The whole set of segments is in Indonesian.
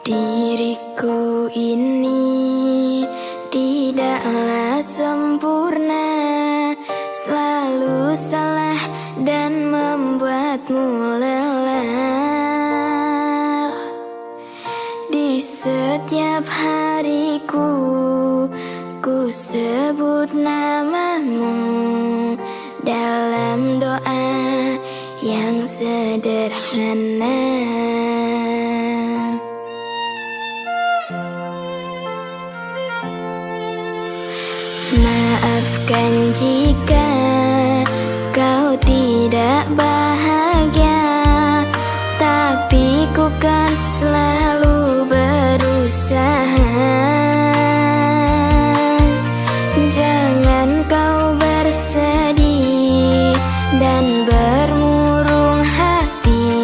Diriku ini tidaklah sempurna, selalu salah dan membuatmu lelah. Di setiap hariku ku sebut namamu dalam doa yang sederhana. Maafkan jika kau tidak bahagia, tapi ku kan selalu berusaha. Jangan kau bersedih dan bermurung hati,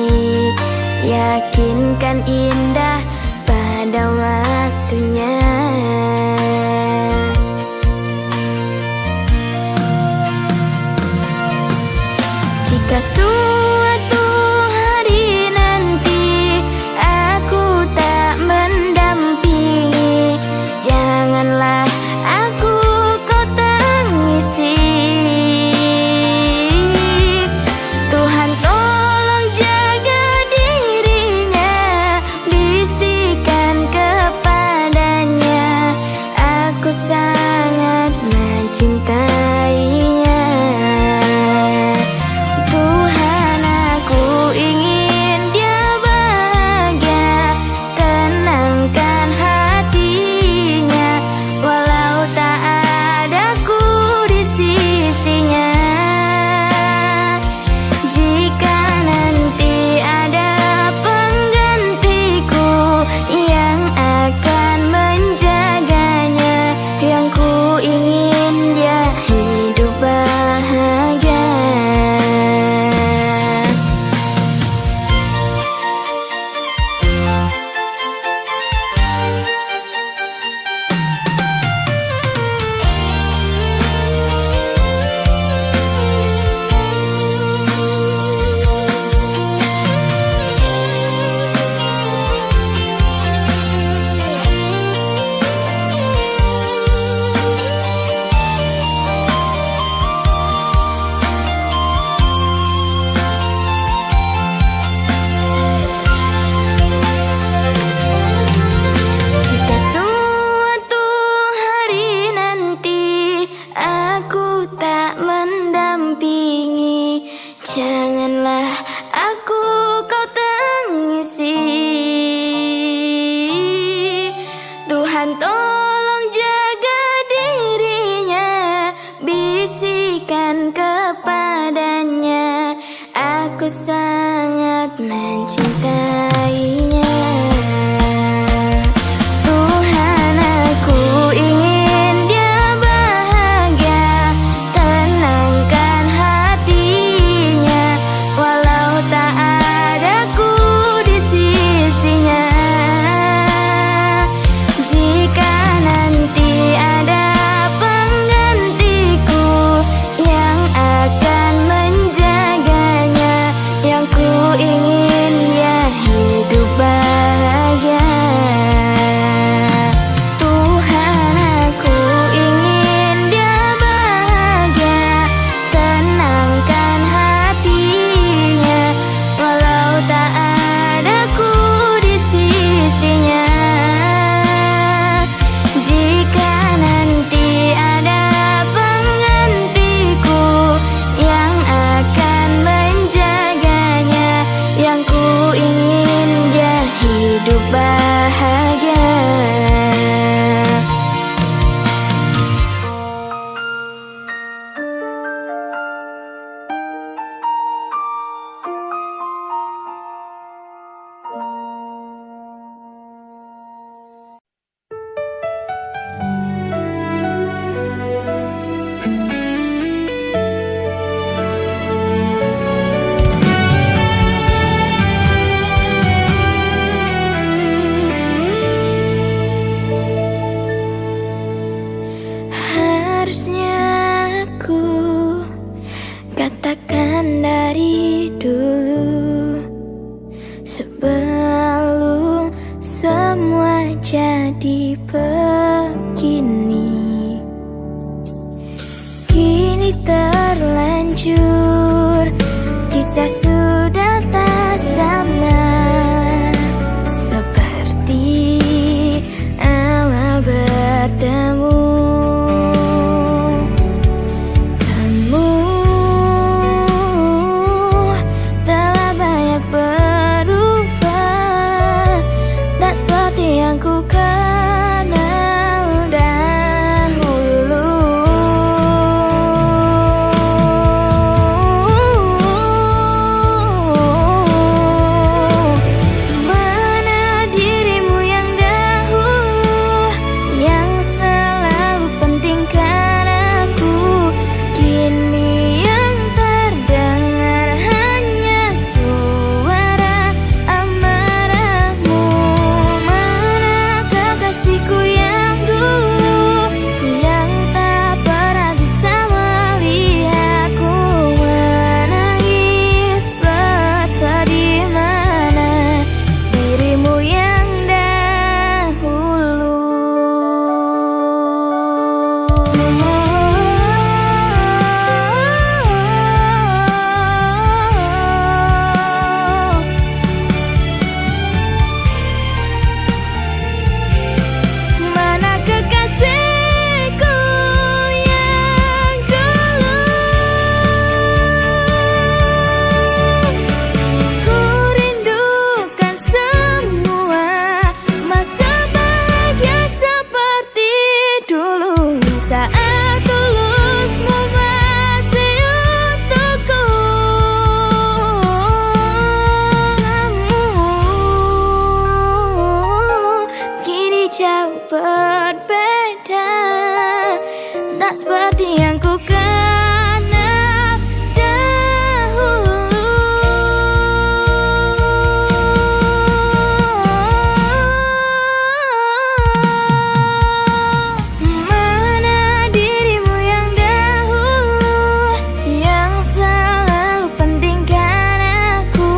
yakinkan indah pada waktunya. Jika suatu hari nanti aku tak mendampingi, janganlah aku kau tangisi. Tuhan tolong jaga dirinya, bisikan kepadanya, aku sangat mencintainya. Janganlah aku kau tangisi. Tuhan tolong jaga dirinya, bisikan kepadanya, aku sangat mencintainya. Tuhan, aku ingin dia bahagia, tenangkan hatinya, walau tak adaku di sisinya. Jika nanti ada penggantiku yang akan menjaganya, yang ku ingin dia hidup bahagia. Tuhan, aku ingin dia bahagia, tenangkan hatinya, walau tak adaku di sisinya. Jika nanti ada penggantiku yang akan menjaganya, yang ku ingin dia hidup bahagia. Harusnya aku katakan dari dulu, sebelum semua jadi begini. Kini terlanjur, kisah sudah tak sama seperti awal bertemu. Kamu telah banyak berubah, tak seperti yang ku kenal dahulu. Mana dirimu yang dahulu, yang selalu pentingkan aku, kini yang terdengar hanya suara amarahmu. Mana kekasihku yang dulu, yang tak pernah bisa melihatku menangis bersedih. Mana dirimu yang dahulu. Mana kekasihku yang dulu. Ku rindukan semua masa bahagia seperti dulu, saat tulusmu masih untukku. Kini jauh berbeda, tak seperti yang ku kenal dahulu. Mana dirimu yang dahulu, yang selalu pentingkan aku,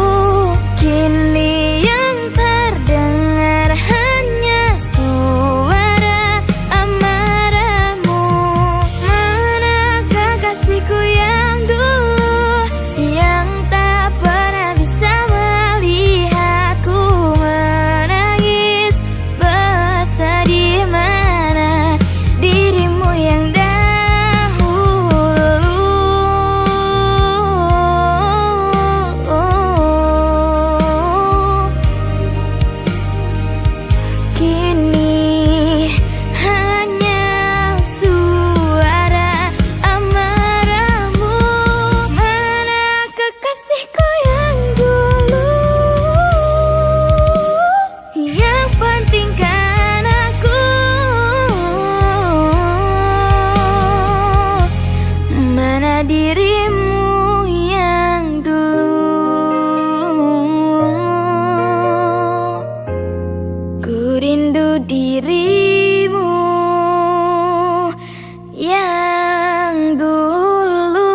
kini yang terdengar hanya suara amarahmu. Mana kekasihku yang dulu, yang tak pernah bisa melihatku menangis bersedih. Mana dirimu yang dahulu, kini hanya suara amarahmu. Mana kekasihku yang dulu, yang pentingkan aku, mana dirimu yang dulu. Ku rindu dirimu yang dulu.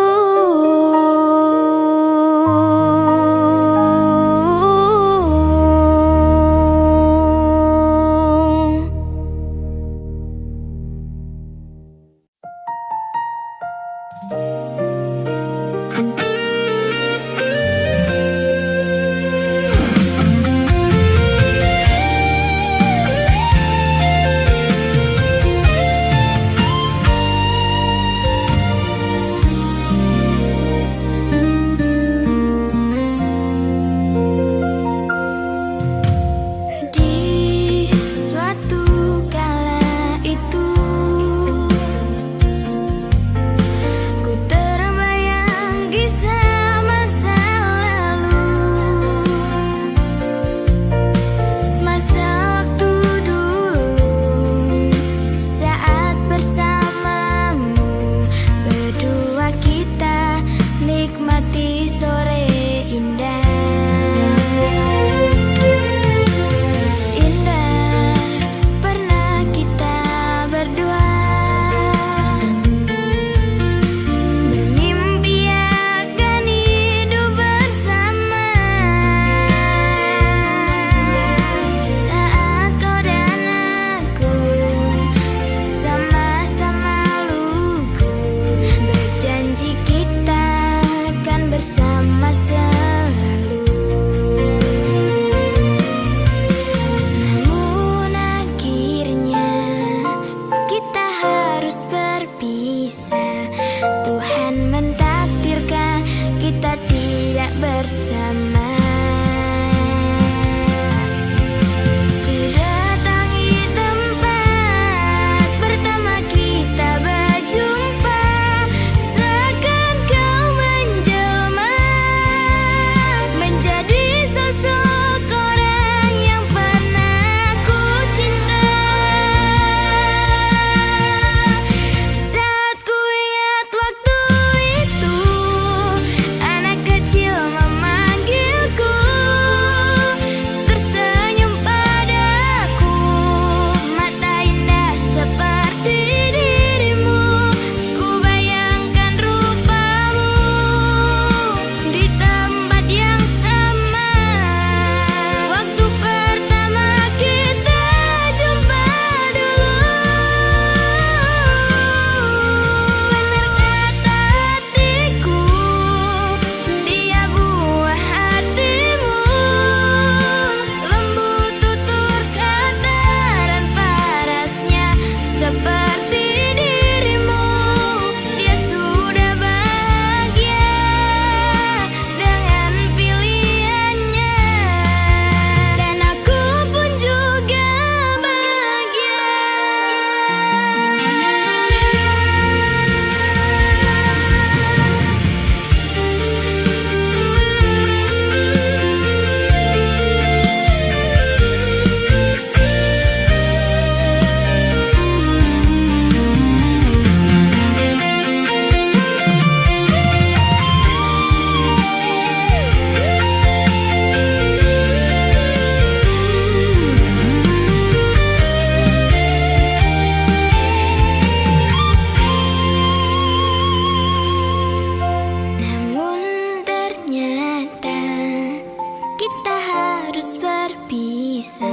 bisa.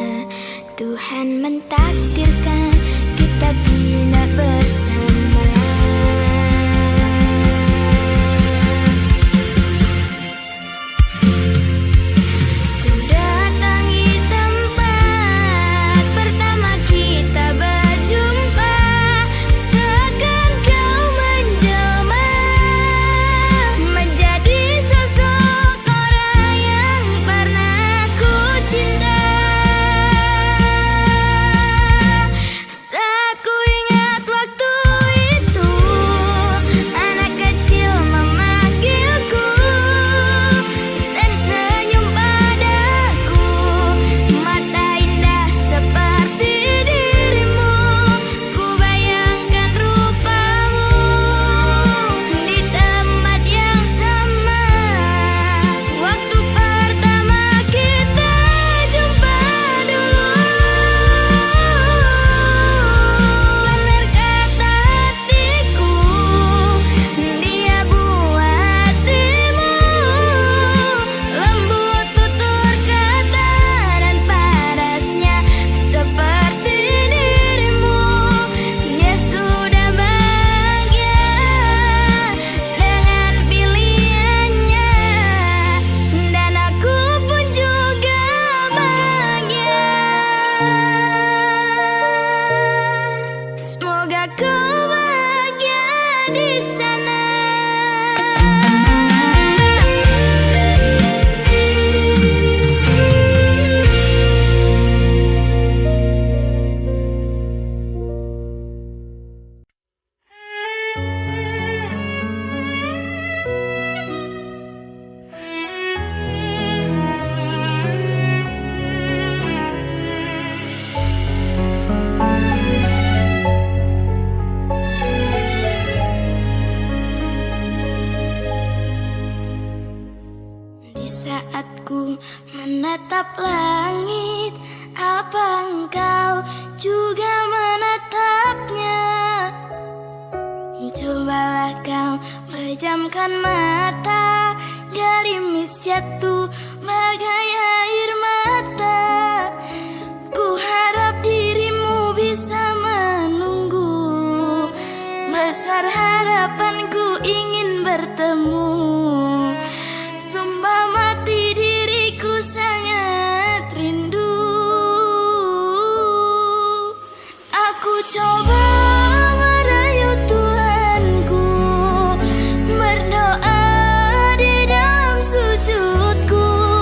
Tuhan mentakdirkan kita tidak bersama. Ku datangi tempat pertama kita berjumpa, seakan kau menjelma menjadi sosok orang yang pernah ku cinta. Saat ku ingat waktu itu, anak kecil memanggilku dan senyum padaku, mata indah seperti dirimu. Ku bayangkan rupamu di tempat yang sama, waktu pertama kita jumpa dulu. Benar kata hatiku, dia buat hatimu, lembut tutur kata dan parasnya seperti dirimu. Dia sudah bahagia dengan pilihannya, dan aku pun juga bahagia. Semoga kau bahagia di sana. Di saat ku menatap langit, apa engkau juga menatapnya? Cobalah kau pejamkan mata, gerimis jatuh bagai air mata. Ku harap dirimu bisa menunggu, besar harapanku ingin bertemu. Sumpah mati diriku sangat rindu. Aku coba merayu Tuhanku, berdoa di dalam sujudku.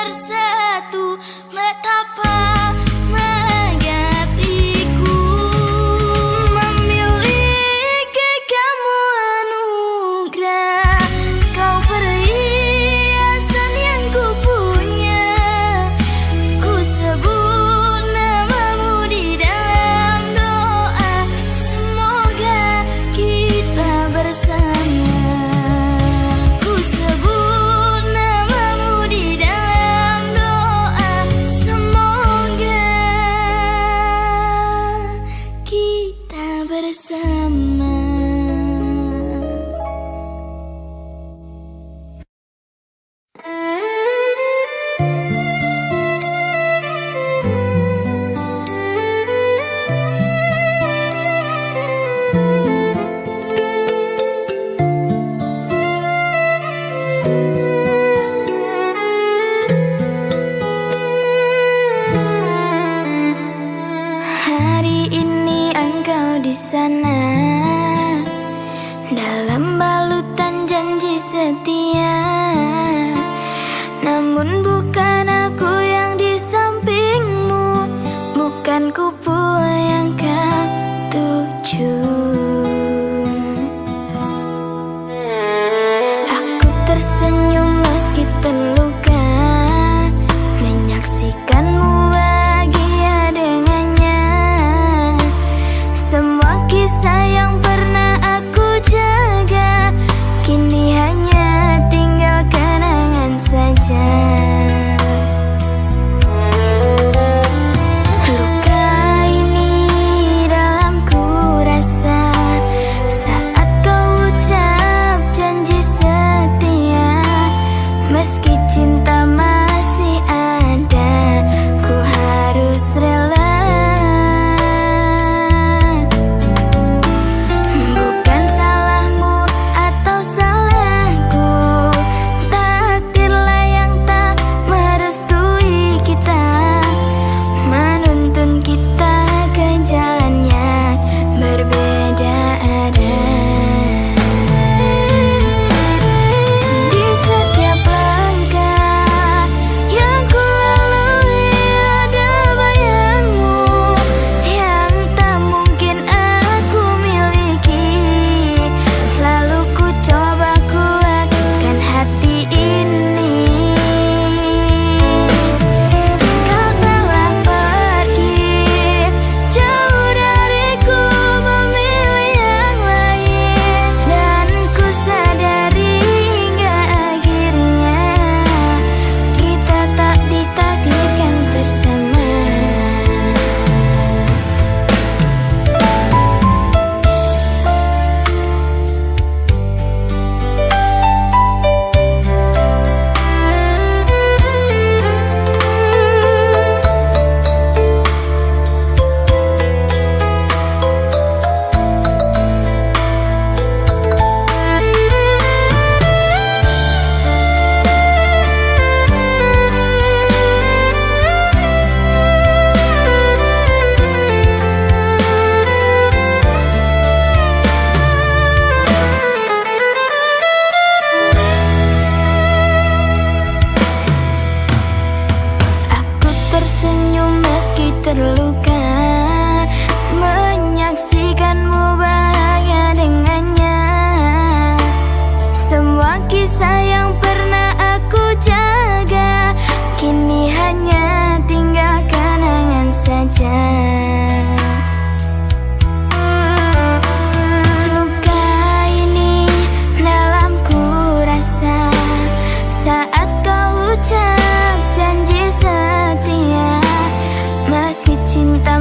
bersatu, betapa menggantiku memiliki kamu anugerah. Kau perhiasan yang ku punya, ku sebut namamu di dalam doa. Semoga kita bersama. Ku sebut namamu di dalam doa. Semoga kita bersama. Hari ini engkau di sana, dalam balutan janji setia. Namun bukan aku yang di sampingmu, bukan kupu yang kau tuju. Aku tersenyum meski terluka, menyaksikanmu bahagia dengannya. Semua kisah yang pernah aku jaga kini hanya tinggal kenangan saja. Luka ini dalamku rasa saat kau ucap janji setia. Meski cinta masih ada, ku harus rela. Bukan salahmu atau salahku, takdirlah yang tak merestui kita, menuntun kita ke jalan yang berbeda arah. Di setiap langkah yang ku lalui ada bayangmu yang tak mungkin aku miliki. Selalu ku coba kuatkan hati ini. Kau telah pergi jauh dariku, memilih yang lain, dan ku sadari hingga akhirnya kita tak ditakdirkan bersama. Aku tersenyum meski terluka, menyaksikanmu bahagia dengannya. Semua kisah yang pernah aku jaga kini hanya tinggal kenangan saja. Luka ini dalamku rasa saat kau ucap janji setia. Meski cinta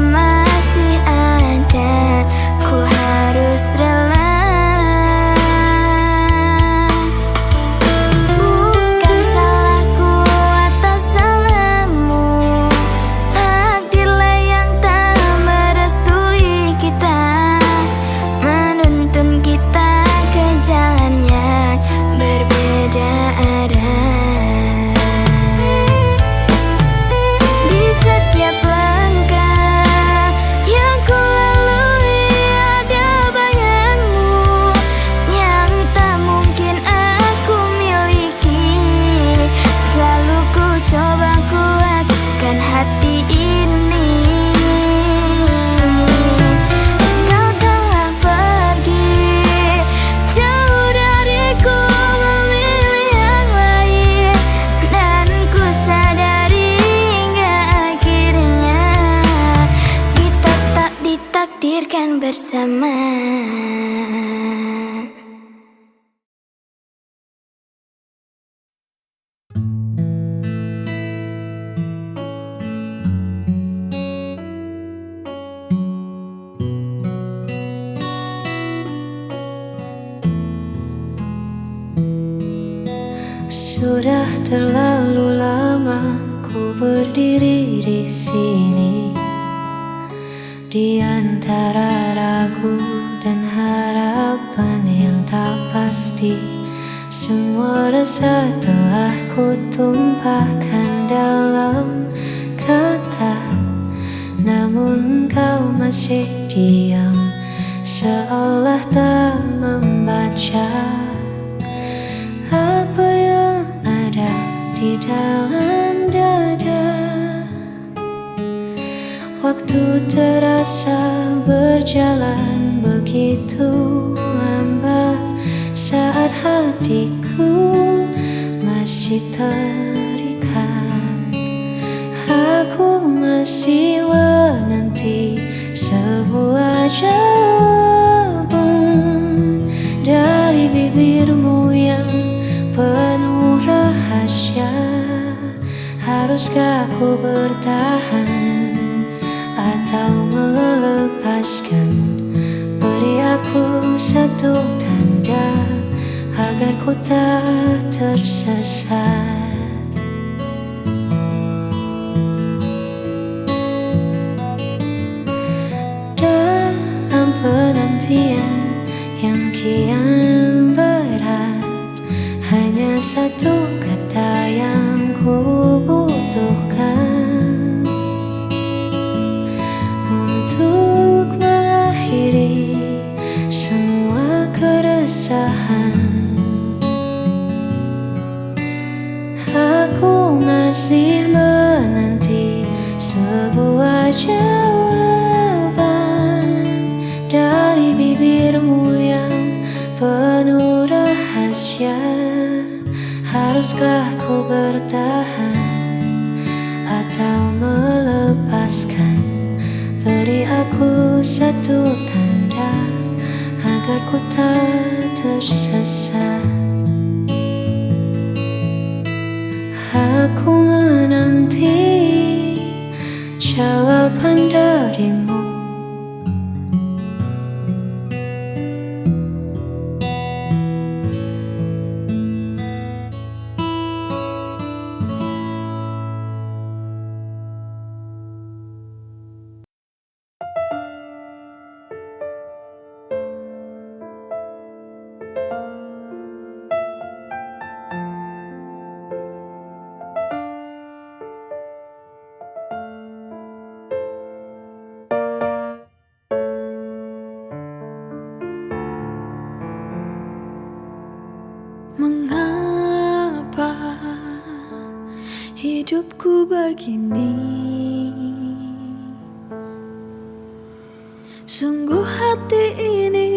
bersama. Sudah terlalu lama ku berdiri di sini, di antara ragu dan harapan yang tak pasti. Semua rasa telah ku tumpahkan dalam kata, namun kau masih diam, seolah tak membaca apa yang ada di dalam dada. Waktu terasa berjalan begitu lambat, saat hatiku masih terikat. Aku masih menanti sebuah jawaban dari bibirmu yang penuh rahasia. Haruskah ku bertahan atau melepaskan? Beri aku satu tanda agar ku tak tersesat. Dalam penantian yang kian berat, hanya satu kata yang ku butuhkan untuk mengakhiri semua keresahan. Aku masih menanti sebuah jawaban dari bibirmu yang penuh rahasia. Haruskah ku bertahan atau melepaskan? Beri aku satu tanda agar ku tak tersesat. Aku menanti jawaban darimu. Mengapa hidupku begini? Sungguh hati ini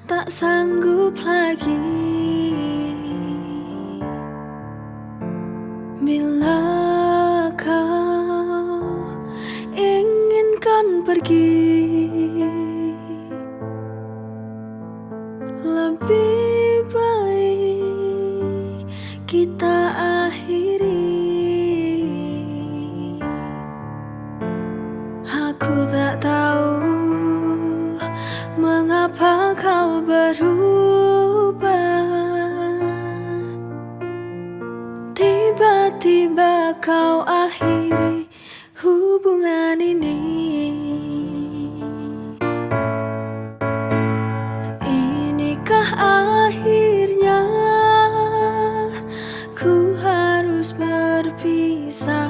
tak sanggup lagi. Bila kau inginkan pergi, lebih baik kita akhiri. Aku tak tahu mengapa kau berubah. Tiba-tiba kau akhiri hubungan ini. Inikah akhirnya ku harus berpisah?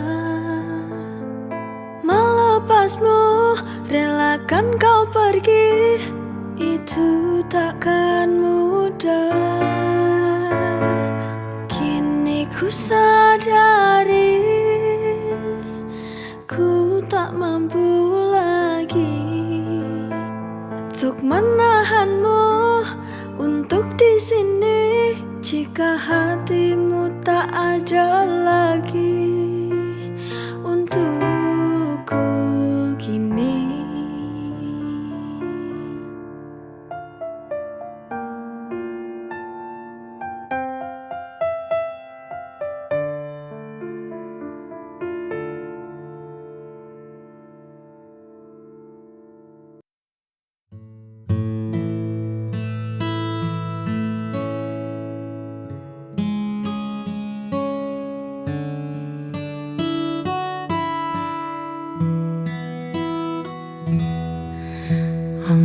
Melepasmu, relakan kau pergi, itu takkan mudah. Kini ku sadari ku tak mampu lagi untuk menahanmu untuk di sini. Jika hatimu tak ada lagi untukku kini.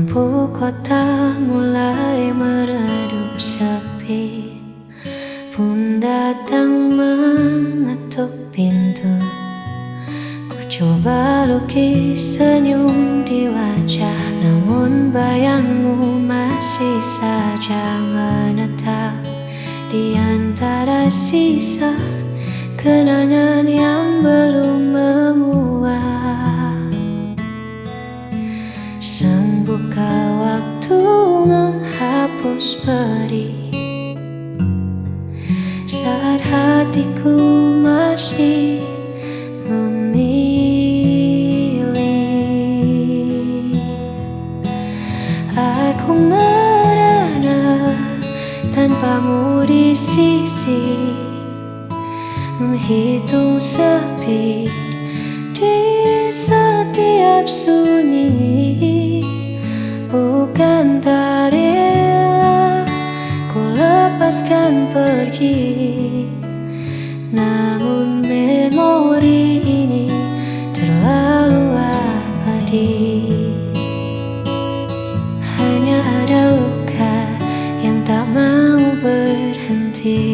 Lampu kota mulai meredup sepi, pun datang mengetuk pintu. Ku coba lukis senyum di wajah, namun bayangmu masih saja menetap di antara sisa kenangan yang belum memuak. Sanggupkah waktu menghapus perih saat hatiku masih memilih? Aku merana tanpamu di sisi, menghitung sepi di setiap sunyi. Bukan tak rela ku lepaskan pergi, namun memori ini terlalu abadi. Hanya ada luka yang tak mau berhenti.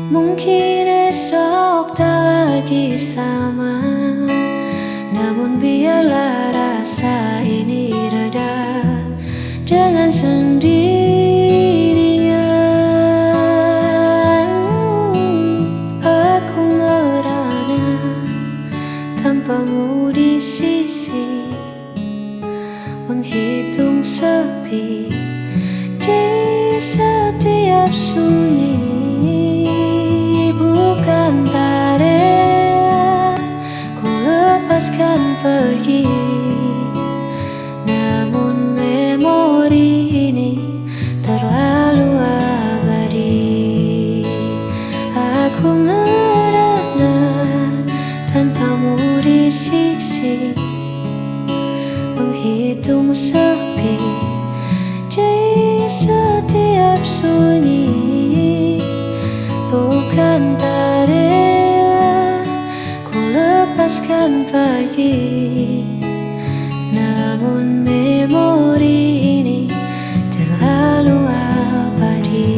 Mungkin esok tak lagi sama, namun biarlah rasa ini reda dengan sendirinya. Aku merana tanpamu di sisi, menghitung sepi di setiap sunyi. Bukan tak rela ku lepaskan pergi, namun memori ini terlalu abadi. Aku merana tanpamu di sisi, menghitung sepi di setiap sunyi. Bukan tak rela ku lepaskan pergi, namun memori ini terlalu abadi.